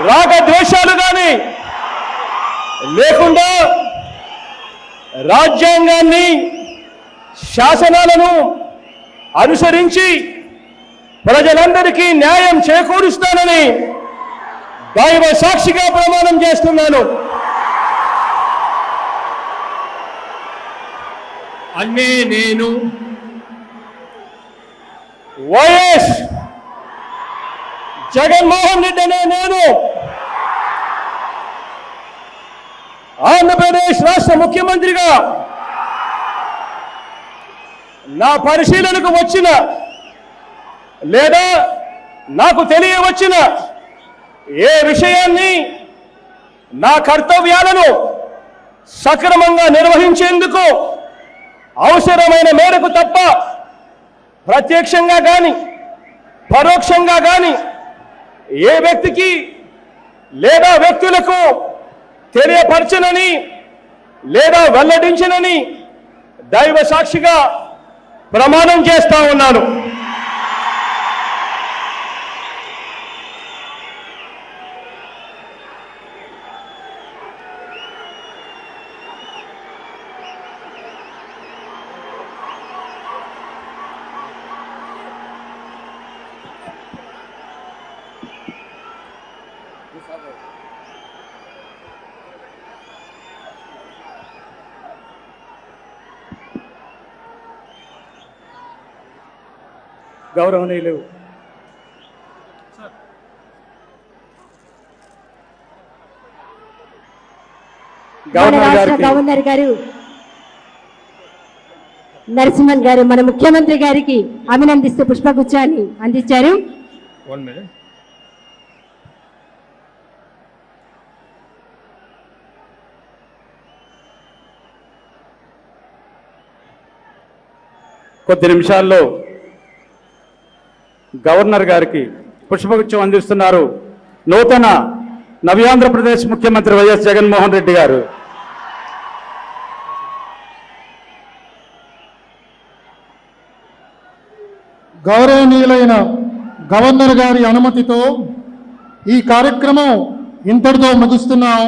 రాగద్వేషాలు కానీ లేకుండా రాజ్యాంగాన్ని శాసనాలను అనుసరించి ప్రజలందరికీ న్యాయం చేకూరుస్తానని దైవ సాక్షిగా ప్రమాణం చేస్తున్నాను. అన్నే నేను వైఎస్ జగన్మోహన్ రెడ్డి అనే నేను ఆంధ్రప్రదేశ్ రాష్ట్ర ముఖ్యమంత్రిగా నా పరిశీలనకు వచ్చిన లేదా నాకు తెలియవచ్చిన ఏ విషయాన్ని నా కర్తవ్యాలను సక్రమంగా నిర్వహించేందుకు అవసరమైన మేరకు తప్ప ప్రత్యక్షంగా కానీ పరోక్షంగా కానీ ఏ వ్యక్తికి లేదా వ్యక్తులకు తెలియపరచనని లేదా వెల్లడించనని దైవ సాక్షిగా ప్రమాణం చేస్తా ఉన్నాను. గౌరవనీయులు గవర్నర్ గారు నరసింహన్ గారు మన ముఖ్యమంత్రి గారికి అభినందిస్తూ పుష్పగుచ్చాన్ని అందించారు. కొద్ది నిమిషాల్లో గవర్నర్ గారికి పుష్పగుచ్చం అందిస్తున్నారు నూతన నవ్యాంధ్రప్రదేశ్ ముఖ్యమంత్రి వైఎస్ జగన్మోహన్ రెడ్డి గారు. గౌరవనీయులైన గవర్నర్ గారి అనుమతితో ఈ కార్యక్రమం ఇంతటితో ముగుస్తున్నాం.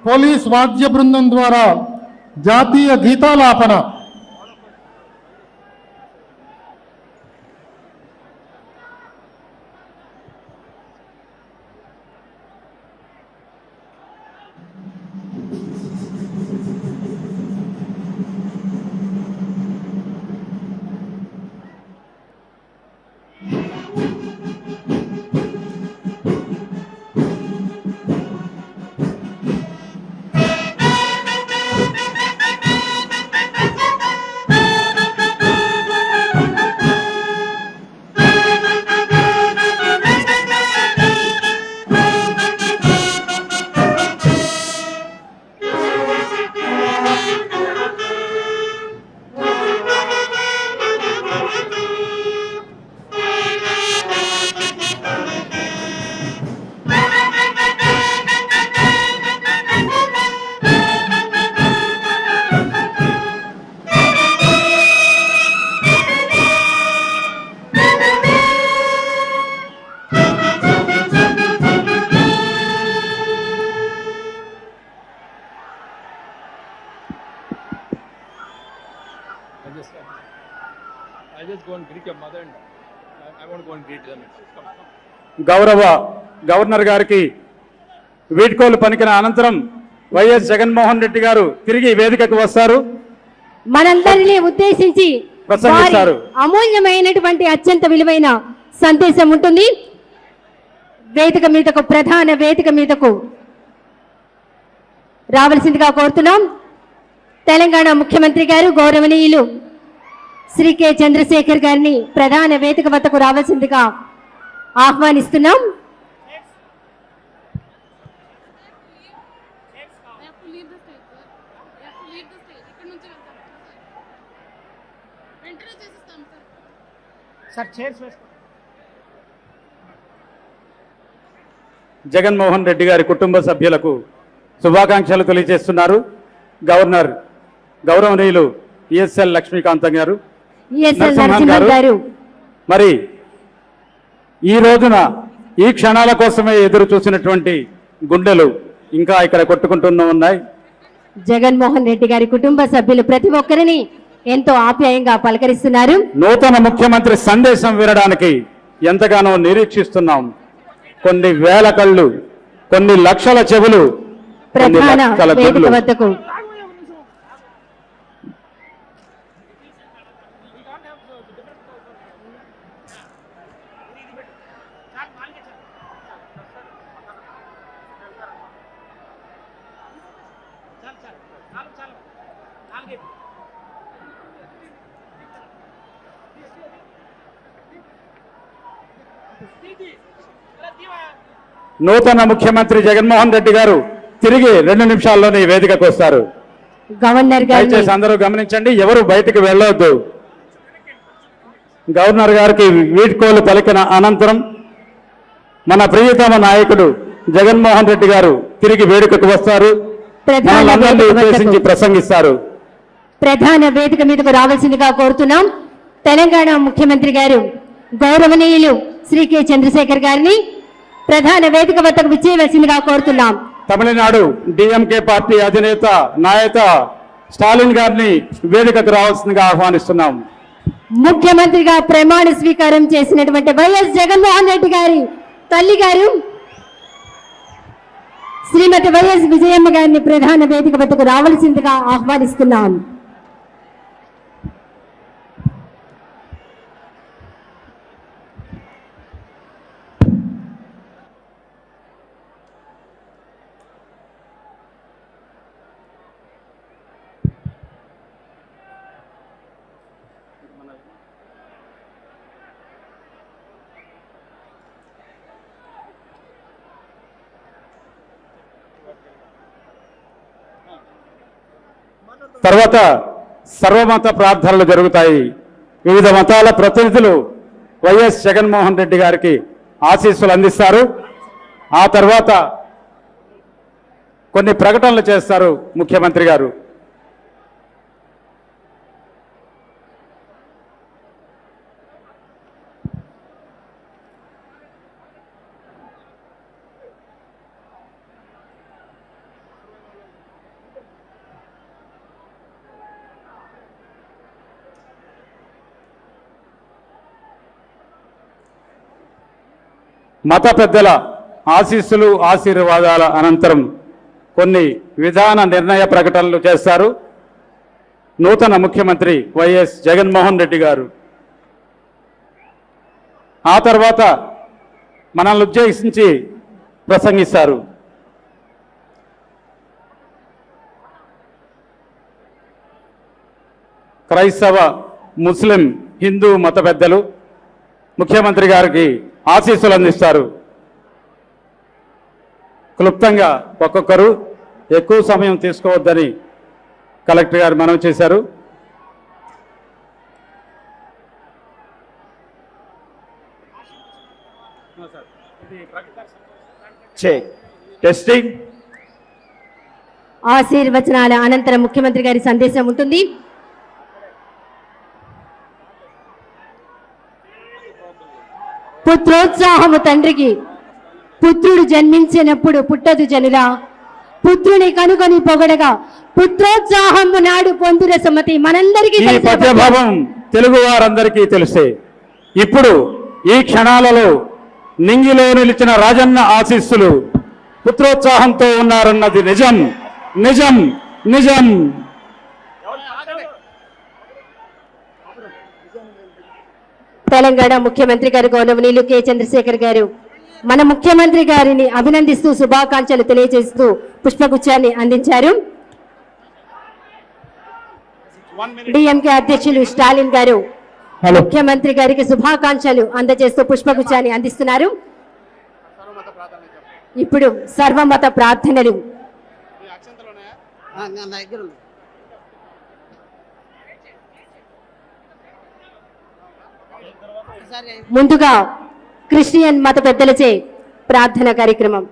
పోలీస్ వాద్య బృందం ద్వారా జాతీయ గీతాలాపన. గౌరవ గవర్నర్ గారికి వీడ్కోలు పలికిన అనంతరం వైఎస్ జగన్మోహన్ రెడ్డి గారు తిరిగి వేదికకు వస్తారు. మనందరినీ ఉద్దేశించి ప్రసంగిస్తారు. అమూల్యమైనటువంటి అత్యంత విలువైన సందేశం ఉంటుంది. వేదిక మీదకు ప్రధాన వేదిక మీదకు రావాల్సిందిగా కోరుతున్నాం. తెలంగాణ ముఖ్యమంత్రి గారు గౌరవనీయులు శ్రీ కె చంద్రశేఖర్ గారిని ప్రధాన వేదిక వద్దకు రావాల్సిందిగా ఆహ్వానిస్తున్నాం. జగన్మోహన్ రెడ్డి గారి కుటుంబ సభ్యులకు శుభాకాంక్షలు తెలియజేస్తున్నారు గవర్నర్ గౌరవనీయులు ఈఎస్ఎల్ లక్ష్మీకాంతం గారు, నరసింహన్ గారు. మరి ఈ రోజున ఈ క్షణాల కోసమే ఎదురు చూసినటువంటి గుండెలు ఇంకా ఇక్కడ కొట్టుకుంటూనే ఉన్నాయి. జగన్మోహన్ రెడ్డి గారి కుటుంబ సభ్యులు ప్రతి ఒక్కరిని ఎంతో ఆప్యాయంగా పలకరిస్తున్నారు. నూతన ముఖ్యమంత్రి సందేశం వినడానికి ఎంతగానో నిరీక్షిస్తున్నాం. కొన్ని వేల కళ్ళు, కొన్ని లక్షల చెవులు, కొన్ని ప్రధాన లక్షల వేదిక గుండెలు. వద్దకు నూతన ముఖ్యమంత్రి జగన్మోహన్ రెడ్డి గారు తిరిగి 2 నిమిషాల్లోనే ఈ వేదికకు వస్తారు. గవర్నర్ గారిని దయచేసి అందరూ గమనించండి, ఎవరు బయటికి వెళ్ళవద్దు. గవర్నర్ గారికి వీడ్కోలు పలికిన అనంతరం మన ప్రియతమ నాయకుడు జగన్మోహన్ రెడ్డి గారు తిరిగి వేదికకు వస్తారు. ప్రధాన మనల్ని వేదిక ఉద్దేశించి వద్దకు ప్రసంగిస్తారు. ప్రధాన వేదిక మీదకు రావాల్సిందిగా కోరుతున్నాం. తెలంగాణ ముఖ్యమంత్రి గారు గౌరవనీయులు శ్రీ కె చంద్రశేఖర్ గారిని ప్రధాన వేదిక వద్దకు విచ్చేయవలసిందిగా కోరుతున్నాం. తమిళనాడు డిఎంకే పార్టీ అధినేత నాయక స్టాలిన్ గారిని వేదికకు రావాల్సిందిగా ఆహ్వానిస్తున్నాం. ముఖ్యమంత్రిగా ప్రమాణ స్వీకారం చేసినటువంటి వైఎస్ జగన్మోహన్ రెడ్డి గారి తల్లి గారు శ్రీమతి వైఎస్ విజయమ్మ గారిని ప్రధాన వేదిక వద్దకు రావాల్సిందిగా ఆహ్వానిస్తున్నాం. తర్వాత సర్వమత ప్రార్థనలు జరుగుతాయి. వివిధ మతాల ప్రతినిధులు వైఎస్ జగన్మోహన్ రెడ్డి గారికి ఆశీస్సులు అందిస్తారు. ఆ తర్వాత కొన్ని ప్రకటనలు చేస్తారు ముఖ్యమంత్రి గారు. మత పెద్దల ఆశీస్సులు ఆశీర్వాదాల అనంతరం కొన్ని విధాన నిర్ణయ ప్రకటనలు చేస్తారు నూతన ముఖ్యమంత్రి వైఎస్ జగన్మోహన్ రెడ్డి గారు. ఆ తర్వాత మనల్ని ఉద్దేశించి ప్రసంగిస్తారు. క్రైస్తవ, ముస్లిం, హిందూ మత పెద్దలు ముఖ్యమంత్రి గారికి ఆశీస్సులు అందిస్తారు. క్లుప్తంగా ఒక్కొక్కరు, ఎక్కువ సమయం తీసుకోవద్దని కలెక్టర్ గారు మనవి చేశారు. టెస్టింగ్. ఆశీర్వచనాల అనంతరం ముఖ్యమంత్రి గారి సందేశం ఉంటుంది. పుత్రోత్సాహము తండ్రికి, పుత్రుడు జన్మించినప్పుడు పుట్టదు జనులా, పుత్రుని కనుగొని పొగడగా పుత్రోత్సాహము నాడు పొందుర సుమతి. మనందరికీ ఈ పద్యభావం తెలుగు వారందరికీ తెలిసే. ఇప్పుడు ఈ క్షణాలలో నింగిలో నిలిచిన రాజన్న ఆశీస్సులు పుత్రోత్సాహంతో ఉన్నారన్నది నిజం, నిజం, నిజం. తెలంగాణ ముఖ్యమంత్రి గారు గౌరవనీయులు కె చంద్రశేఖర్ గారు మన ముఖ్యమంత్రి గారిని అభినందిస్తూ శుభాకాంక్షలు తెలియజేస్తూ పుష్పగుచ్చాన్ని అందించారు. డిఎంకే అధ్యక్షులు స్టాలిన్ గారు ముఖ్యమంత్రి గారికి శుభాకాంక్షలు అందజేస్తూ పుష్పగుచ్చాన్ని అందిస్తున్నారు. ఇప్పుడు సర్వమత ప్రార్థనలు. ముందుగా క్రిస్టియన్ మత పెద్దలచే ప్రార్థన కార్యక్రమం.